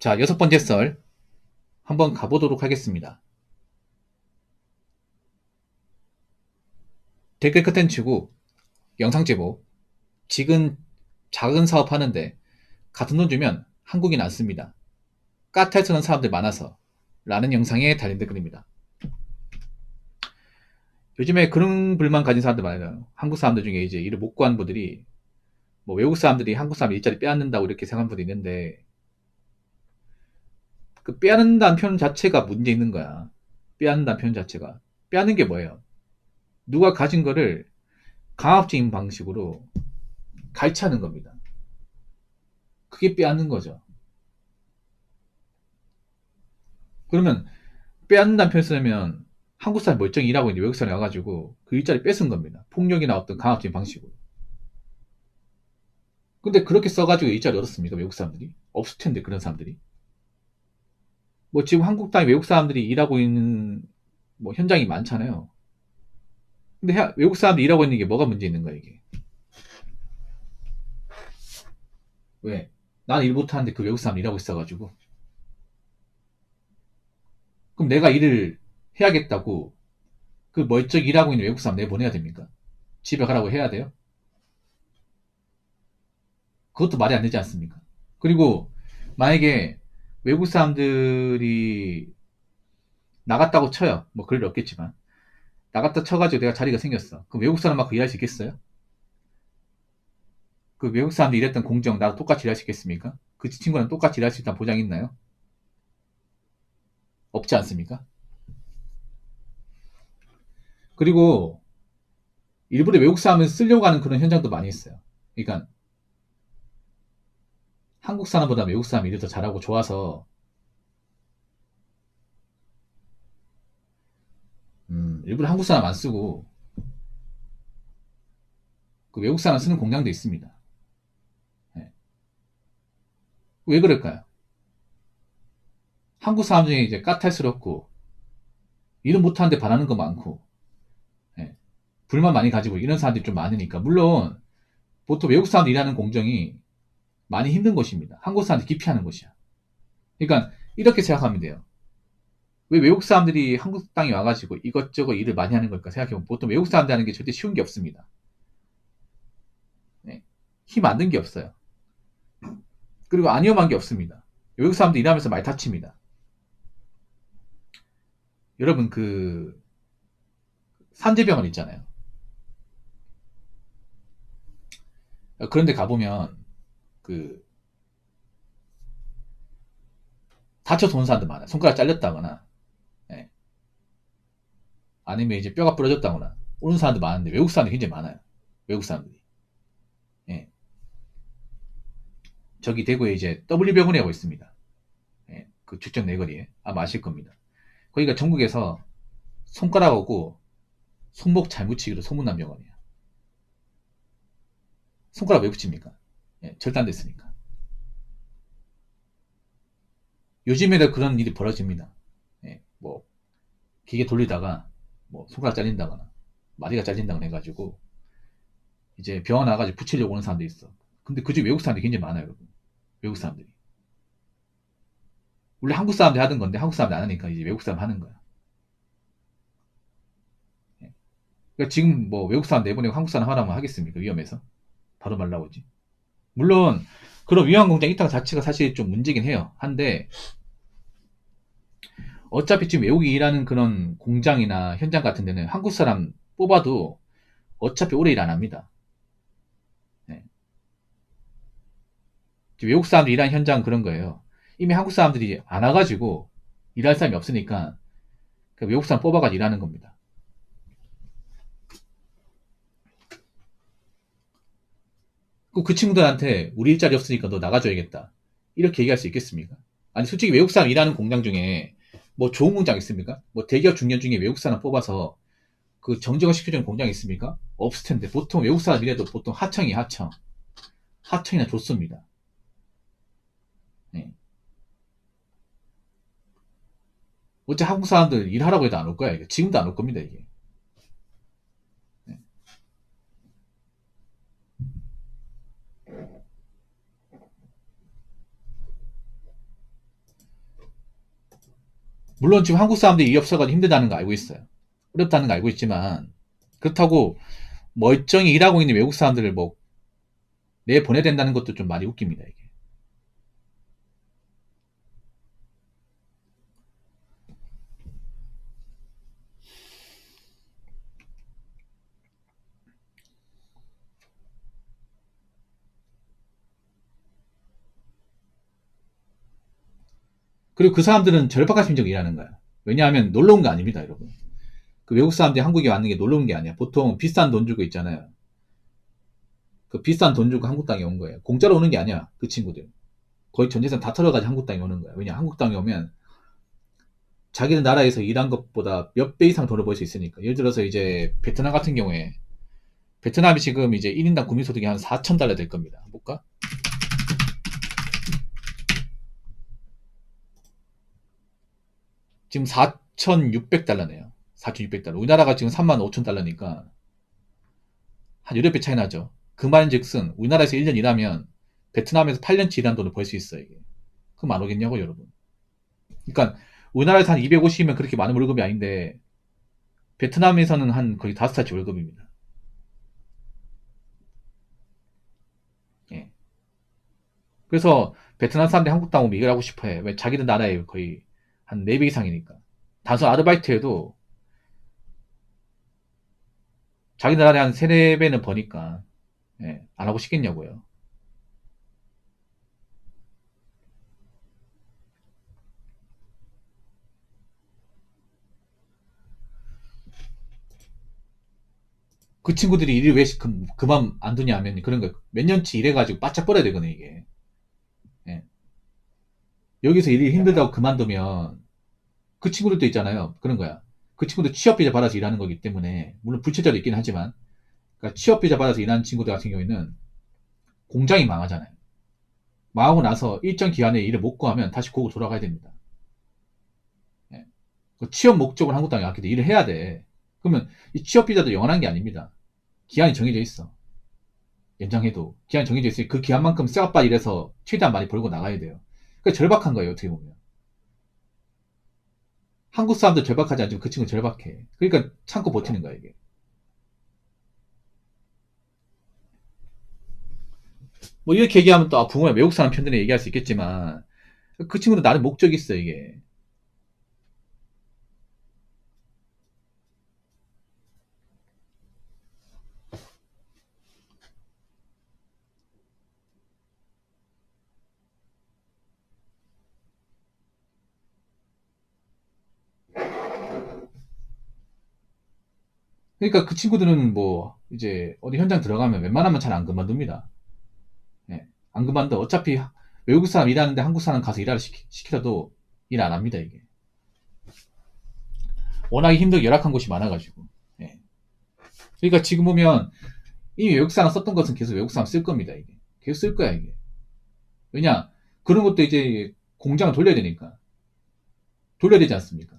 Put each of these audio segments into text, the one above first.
자, 6번째 썰 한번 가보도록 하겠습니다. 댓글 컨텐츠고 영상 제목 지금 작은 사업 하는데 같은 돈 주면 한국인 안 씁니다. 까탈 쓰는 사람들 많아서 라는 영상에 달린 댓글입니다. 요즘에 그런 불만 가진 사람들 많아요. 한국 사람들 중에 이제 일을 못 구하는 분들이 뭐 외국 사람들이 한국 사람 일자리 빼앗는다고 이렇게 생각하는 분도 있는데 그 빼앗는다는 표현 자체가 문제 있는 거야. 빼앗는다는 표현 자체가. 빼앗는 게 뭐예요? 누가 가진 거를 강압적인 방식으로 갈취하는 겁니다. 그게 빼앗는 거죠. 그러면 빼앗는다는 표현 쓰면 한국 사람 멀쩡히 일하고 있는데 외국 사람이 와가지고 그 일자리 뺏은 겁니다. 폭력이나 어떤 강압적인 방식으로. 근데 그렇게 써가지고 일자리 얻었습니까? 외국 사람들이? 없을 텐데 그런 사람들이. 뭐 지금 한국 땅에 외국 사람들이 일하고 있는 뭐 현장이 많잖아요. 근데 외국 사람들이 일하고 있는 게 뭐가 문제 있는 거야 이게? 왜? 나는 일 못하는데 그 외국 사람 일하고 있어가지고. 그럼 내가 일을 해야겠다고 그 멀쩡히 일하고 있는 외국 사람 내보내야 됩니까? 집에 가라고 해야 돼요? 그것도 말이 안 되지 않습니까? 그리고 만약에 외국 사람들이 나갔다고 쳐요. 뭐 그럴 일 없겠지만. 나갔다 쳐가지고 내가 자리가 생겼어. 그럼 외국 사람하고 일할 수 있겠어요? 그 외국 사람들이 일했던 공정 나도 똑같이 일할 수 있겠습니까? 그 친구랑 똑같이 일할 수 있다는 보장이 있나요? 없지 않습니까? 그리고 일부러 외국 사람을 쓰려고 하는 그런 현장도 많이 있어요. 그러니까 한국 사람보다 외국 사람이 일을 더 잘하고 좋아서 일부러 한국 사람 안 쓰고 그 외국 사람 쓰는 공장도 있습니다. 네. 왜 그럴까요? 한국 사람 중에 이제 까탈스럽고 일은 못하는데 바라는 거 많고 예, 불만 많이 가지고 이런 사람들이 좀 많으니까 물론 보통 외국 사람들 일하는 공정이 많이 힘든 곳입니다. 한국 사람들이 기피하는 곳이야. 그러니까 이렇게 생각하면 돼요. 왜 외국 사람들이 한국 땅에 와가지고 이것저것 일을 많이 하는 걸까 생각해보면 보통 외국 사람들 하는 게 절대 쉬운 게 없습니다. 네. 힘 안 든 게 없어요. 그리고 안 위험한 게 없습니다. 외국 사람들 일하면서 많이 다칩니다. 여러분 그 산재병원 있잖아요. 그런데 가보면 그 다쳐서 온 사람들 많아요. 손가락 잘렸다거나 예. 아니면 이제 뼈가 부러졌다거나 오는 사람들 많은데 외국 사람들이 굉장히 많아요. 외국 사람들이. 예. 저기 대구에 이제 W병원이라고 있습니다. 예. 그 죽전 내거리에 아마 아실 겁니다. 거기가 전국에서 손가락하고 손목 잘 붙이기로 소문난 병원이에요. 손가락 왜 붙입니까? 예, 절단됐으니까. 요즘에도 그런 일이 벌어집니다. 예, 뭐 기계 돌리다가 뭐 손가락 잘린다거나 마디가 잘린다거나 해가지고 이제 병원 와가지고 붙이려고 오는 사람도 있어. 근데 그중 외국 사람들이 굉장히 많아요, 여러분. 외국 사람들이. 원래 한국 사람들이 하던 건데 한국 사람들이 안 하니까 이제 외국 사람 하는 거야. 예. 그러니까 지금 뭐 외국 사람 내보내고 한국 사람 하라면 하겠습니까? 위험해서. 바로 말 나오지. 물론 그런 위험 공장 이탈 자체가 사실 좀 문제긴 해요. 한데 어차피 지금 외국이 일하는 그런 공장이나 현장 같은 데는 한국 사람 뽑아도 어차피 오래 일 안 합니다. 예. 외국 사람들이 일하는 현장은 그런 거예요. 이미 한국 사람들이 안 와가지고 일할 사람이 없으니까 그 외국 사람 뽑아가지고 일하는 겁니다. 그 친구들한테 우리 일자리 없으니까 너 나가줘야겠다. 이렇게 얘기할 수 있겠습니까? 아니 솔직히 외국 사람 일하는 공장 중에 뭐 좋은 공장 있습니까? 뭐 대기업 중견 중에 외국 사람 뽑아서 그 정직화 시켜주는 공장 있습니까? 없을 텐데 보통 외국 사람 일해도 보통 하청이 하청. 하청이나 좋습니다. 네. 어째 한국 사람들 일하라고 해도 안 올 거야. 이게. 지금도 안 올 겁니다. 이게. 네. 물론 지금 한국 사람들이 일이 없어가지고 힘들다는 거 알고 있어요. 어렵다는 거 알고 있지만, 그렇다고 멀쩡히 일하고 있는 외국 사람들을 뭐 내보내야 된다는 것도 좀 많이 웃깁니다, 이게. 그리고 그 사람들은 절박한 심정으로 일하는 거야. 왜냐하면 놀러 온 거 아닙니다, 여러분. 그 외국 사람들이 한국에 왔는 게 놀러 온 게 아니야. 보통 비싼 돈 주고 있잖아요. 그 비싼 돈 주고 한국 땅에 온 거예요. 공짜로 오는 게 아니야, 그 친구들. 거의 전 재산 다 털어가지고 한국 땅에 오는 거야. 왜냐, 한국 땅에 오면 자기들 나라에서 일한 것보다 몇 배 이상 돈을 벌 수 있으니까. 예를 들어서 이제 베트남 같은 경우에, 베트남이 지금 이제 1인당 국민소득이 한 4,000달러 될 겁니다. 볼까? 지금 4,600달러네요. 4,600달러. 우리나라가 지금 35,000달러니까 한 8배 차이 나죠. 그 말인즉슨 우리나라에서 1년 일하면 베트남에서 8년치 일한 돈을 벌 수 있어요. 이게. 그럼 안 오겠냐고, 여러분. 그러니까 우리나라에서 한 250이면 그렇게 많은 월급이 아닌데 베트남에서는 한 거의 5살치 월급입니다. 예. 그래서 베트남 사람들이 한국 땅 오면 이걸 하고 싶어 해. 왜? 자기들 나라에 거의 한 4배 이상이니까. 단순 아르바이트 해도 자기 나라에 한 3, 4배는 버니까, 예, 안 하고 싶겠냐고요. 그 친구들이 일을 왜 그만 안 두냐 하면 그런 거예요. 몇 년치 일해가지고 바짝 벌어야 되거든요, 이게. 예. 여기서 일이 힘들다고 그만두면 그 친구들도 있잖아요. 그런 거야. 그 친구들 취업비자 받아서 일하는 거기 때문에, 물론 불체자도 있긴 하지만, 그러니까 취업비자 받아서 일하는 친구들 같은 경우에는 공장이 망하잖아요. 망하고 나서 일정 기간에 일을 못 구하면 다시 고국 돌아가야 됩니다. 예. 그 취업 목적으로 한국 땅에 왔기 때문에 일을 해야 돼. 그러면 이 취업비자도 영원한 게 아닙니다. 기한이 정해져 있어. 연장해도 기한이 정해져 있으니 그 기한만큼 쇠가빠 일해서 최대한 많이 벌고 나가야 돼요. 그러니까 절박한 거예요, 어떻게 보면. 한국 사람들 절박하지 않지만 그 친구 절박해. 그러니까 참고 버티는 거야, 이게. 뭐 이렇게 얘기하면 또 붕어야 외국 사람 편들이 얘기할 수 있겠지만 그 친구도 나름 목적이 있어, 이게. 그러니까 그 친구들은 뭐 이제 어디 현장 들어가면 웬만하면 잘 안 그만둡니다. 예. 안 그만둬. 어차피 외국 사람 일하는데 한국 사람 가서 일하라 시키려도 일 안 합니다, 이게. 워낙에 힘들고 열악한 곳이 많아가지고. 예. 그러니까 지금 보면 이미 외국 사람 썼던 것은 계속 외국 사람 쓸 겁니다, 이게. 계속 쓸 거야, 이게. 왜냐? 그런 것도 이제 공장을 돌려야 되니까. 돌려야 되지 않습니까?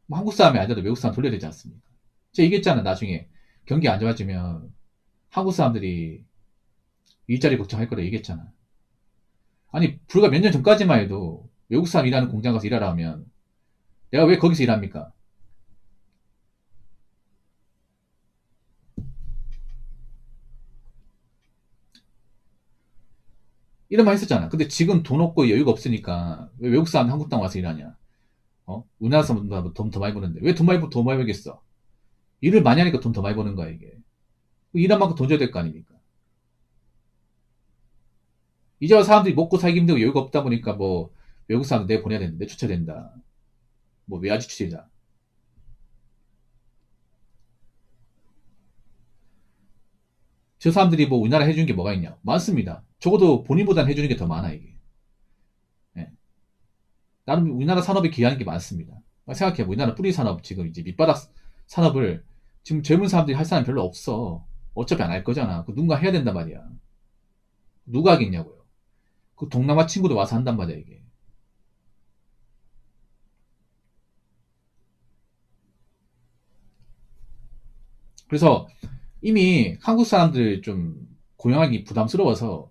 뭐 한국 사람이 아니라도 외국 사람 돌려야 되지 않습니까? 제가 얘기했잖아, 나중에. 경기 안 좋아지면 한국 사람들이 일자리 걱정할 거라 얘기했잖아. 아니, 불과 몇 년 전까지만 해도 외국 사람 일하는 공장 가서 일하라 하면 내가 왜 거기서 일합니까? 이런 말 했었잖아. 근데 지금 돈 없고 여유가 없으니까 왜 외국 사람 한국 땅 와서 일하냐? 우리나라 사람보다 돈 더 많이 버는데 왜 돈 많이 벌겠어? 일을 많이 하니까 돈 더 많이 버는 거야, 이게. 일한 만큼 돈 줘야 될 거 아닙니까? 이제 와 사람들이 먹고 살기 힘들고 여유가 없다 보니까 뭐 외국 사람들 내보내야 된다, 내쫓아야 된다. 뭐 외아지 추진이다. 저 사람들이 뭐 우리나라 해주는 게 뭐가 있냐? 많습니다. 적어도 본인보다는 해주는 게 더 많아, 이게. 예. 나름 우리나라 산업에 기여하는 게 많습니다. 생각해, 우리나라 뿌리 산업, 지금 이제 밑바닥 산업을 지금 젊은 사람들이 할 사람이 별로 없어. 어차피 안 할 거잖아. 그 누군가 해야 된단 말이야. 누가 하겠냐고요. 그 동남아 친구도 와서 한단 말이야, 이게. 그래서 이미 한국 사람들 좀 고용하기 부담스러워서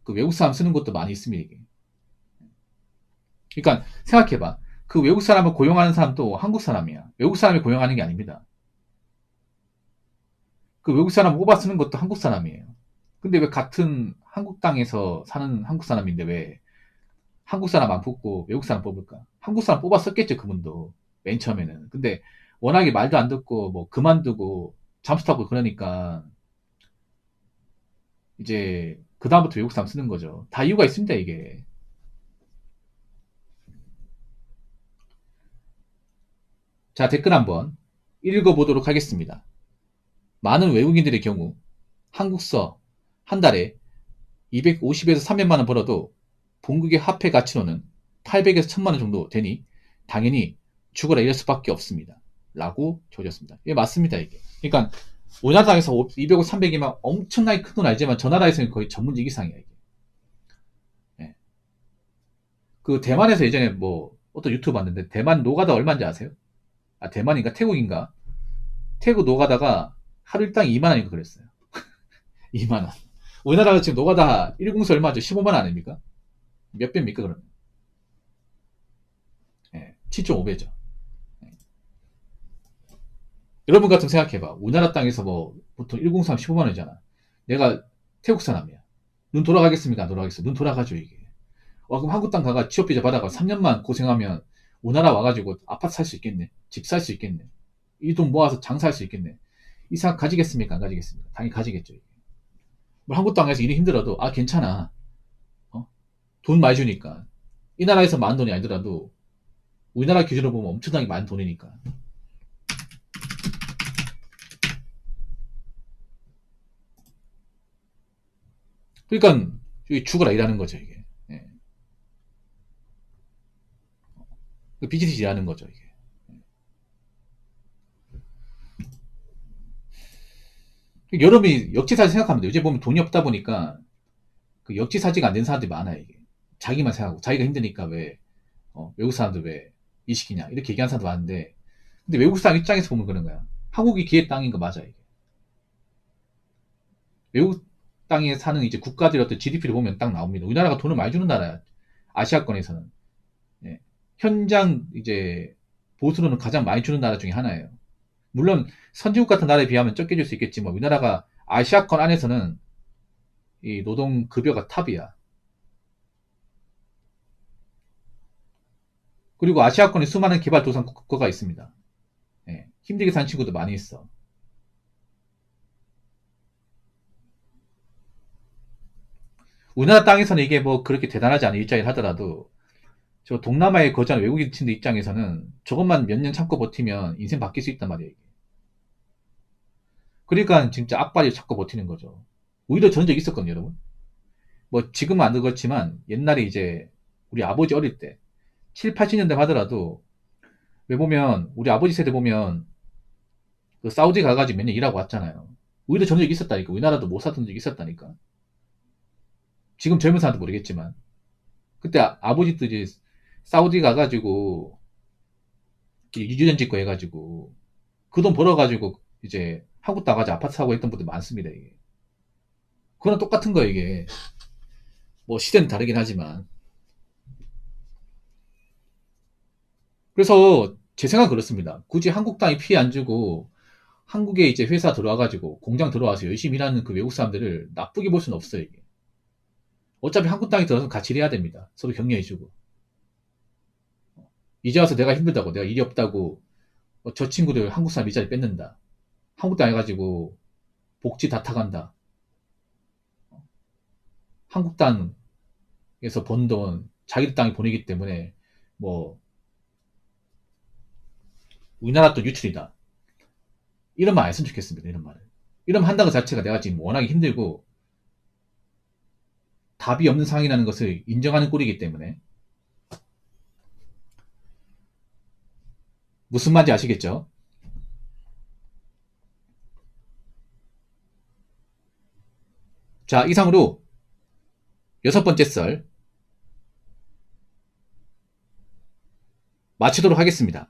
그 외국 사람 쓰는 것도 많이 있습니다, 이게. 그러니까 생각해봐. 그 외국 사람을 고용하는 사람도 한국 사람이야. 외국 사람이 고용하는 게 아닙니다. 그 외국 사람 뽑아 쓰는 것도 한국 사람이에요. 근데 왜 같은 한국 땅에서 사는 한국 사람인데 왜 한국 사람 안 뽑고 외국 사람 뽑을까? 한국 사람 뽑아 썼겠죠, 그분도. 맨 처음에는. 근데 워낙에 말도 안 듣고 뭐 그만두고 잠수 타고 그러니까 이제 그다음부터 외국 사람 쓰는 거죠. 다 이유가 있습니다, 이게. 자, 댓글 한번 읽어보도록 하겠습니다. 많은 외국인들의 경우 한국서 한 달에 250에서 300만 원 벌어도 본국의 화폐 가치로는 800에서 1000만 원 정도 되니 당연히 죽어라 이럴 수밖에 없습니다. 라고 줘줬습니다. 이게 맞습니다, 이게. 그러니까 우리나라에서 200억, 300이면 엄청나게 큰 돈 알지만 저 나라에서는 거의 전문직 이상이야, 이게. 예. 그 대만에서 예전에 뭐 어떤 유튜브 봤는데 대만 노가다 얼마인지 아세요? 아, 대만인가 태국인가? 태국 노가다가 하루 일당 2만 원인가 그랬어요. 2만 원. 우리나라가 지금 노가다 1공수 얼마죠? 15만 원 아닙니까? 몇 배입니까, 그러면? 예, 7.5배죠. 예. 여러분 같은 생각해봐. 우리나라 땅에서 뭐, 보통 103 15만 원이잖아. 내가 태국 사람이야. 눈 돌아가겠습니까? 안 돌아가겠어? 눈 돌아가죠, 이게. 와, 그럼 한국 땅 가가 취업비자 받아가 3년만 고생하면 우리나라 와가지고 아파트 살 수 있겠네. 집 살 수 있겠네. 이 돈 모아서 장사할 수 있겠네. 이 생각 가지겠습니까? 안 가지겠습니까? 당연히 가지겠죠. 이게. 뭐 한국 땅에서 일이 힘들어도, 아, 괜찮아. 어? 돈 많이 주니까. 이 나라에서 많은 돈이 아니더라도 우리나라 기준으로 보면 엄청나게 많은 돈이니까. 그러니까 죽어라 일하는 거죠, 이게. 예. 비즈니스 일하는 거죠, 이게. 여러분이 역지사지 생각하면 돼요. 요새 보면 돈이 없다 보니까 그 역지사지가 안 된 사람들이 많아요, 이게. 자기만 생각하고 자기가 힘드니까 왜 외국 사람들 왜 이 시키냐 이렇게 얘기하는 사람도 많은데, 근데 외국 사람 입장에서 보면 그런 거야. 한국이 기회 땅인 거 맞아, 이게. 외국 땅에 사는 이제 국가들의 어떤 GDP를 보면 딱 나옵니다. 우리나라가 돈을 많이 주는 나라야. 아시아권에서는. 예. 현장 이제 보수로는 가장 많이 주는 나라 중에 하나예요. 물론 선진국 같은 나라에 비하면 적게 줄 수 있겠지만 우리나라가 아시아권 안에서는 이 노동 급여가 탑이야. 그리고 아시아권에 수많은 개발도상 국가가 있습니다. 예. 힘들게 산 친구도 많이 있어. 우리나라 땅에서는 이게 뭐 그렇게 대단하지 않은 일자리를 하더라도 저 동남아에 거주하는 외국인들 입장에서는 저것만 몇 년 참고 버티면 인생 바뀔 수 있단 말이에요. 이게. 그러니까 진짜 악바리를 찾고 버티는 거죠. 오히려 저런 적 있었거든요, 여러분. 뭐 지금은 안 그렇지만 옛날에 이제 우리 아버지 어릴 때 7, 80년대 하더라도 왜 보면 우리 아버지 세대 보면 그 사우디 가가지고 몇 년 일하고 왔잖아요. 오히려 저런 적 있었다니까. 우리나라도 못 살던 적이 있었다니까. 지금 젊은 사람도 모르겠지만 그때 아버지도 이제 사우디 가가지고 유전 짓고 해가지고 그 돈 벌어가지고 이제 한국 나가서 아파트 사고 했던 분들 많습니다, 이게. 그거랑 똑같은 거예요, 이게. 뭐 시대는 다르긴 하지만. 그래서 제 생각은 그렇습니다. 굳이 한국 땅에 피해 안 주고 한국에 이제 회사 들어와가지고 공장 들어와서 열심히 일하는 그 외국 사람들을 나쁘게 볼 수는 없어요, 이게. 어차피 한국 땅에 들어서 같이 일해야 됩니다. 서로 격려해주고. 이제 와서 내가 힘들다고, 내가 일이 없다고, 저 친구들 한국 사람 일자리 뺏는다. 한국 땅에 가지고 복지 다 타간다. 한국 땅에서 번 돈 자기들 땅에 보내기 때문에 뭐 우리나라 또 유출이다. 이런 말 안 했으면 좋겠습니다. 이런 말을. 이런 말 한다는 것 자체가 내가 지금 워낙에 힘들고 답이 없는 상황이라는 것을 인정하는 꼴이기 때문에. 무슨 말인지 아시겠죠? 자, 이상으로 6번째 썰 마치도록 하겠습니다.